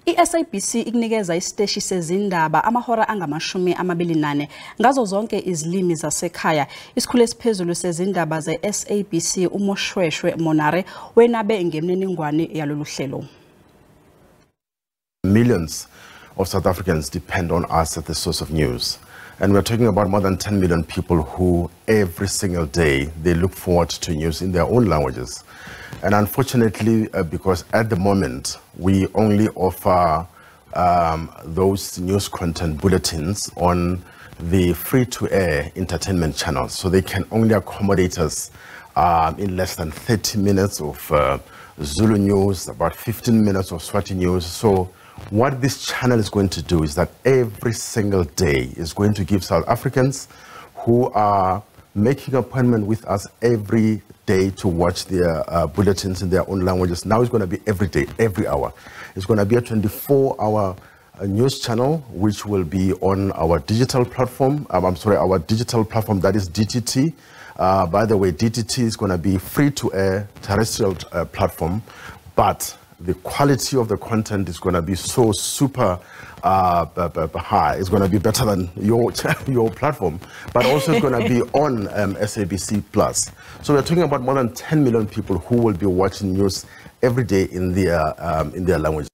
I-SABC ikunikeza isiteshi sezindaba amahora angamashumi 24 ngazo zonke izilimi zasekhaya. Isikhulu esiphezulu sezindaba ze-SABC uMoshoeshoe Monare wenabe ngemniningwane yalolu hlelo. Millions of South Africans depend on us as the source of news. And we're talking about more than 10 million people who every single day, they look forward to news in their own languages. And unfortunately, because at the moment, we only offer those news content bulletins on the free-to-air entertainment channels. So they can only accommodate us in less than 30 minutes of Zulu news, about 15 minutes of Swati news. So what this channel is going to do is that every single day is going to give South Africans who are making an appointment with us every day to watch their bulletins in their own languages. Now it's going to be every day, every hour. It's going to be a 24-hour news channel, which will be on our digital platform. Our digital platform, that is DTT. By the way, DTT is going to be free-to-air terrestrial platform, but the quality of the content is going to be so super high. It's going to be better than your platform, but also it's going to be on SABC Plus. So we're talking about more than 10 million people who will be watching news every day in their language.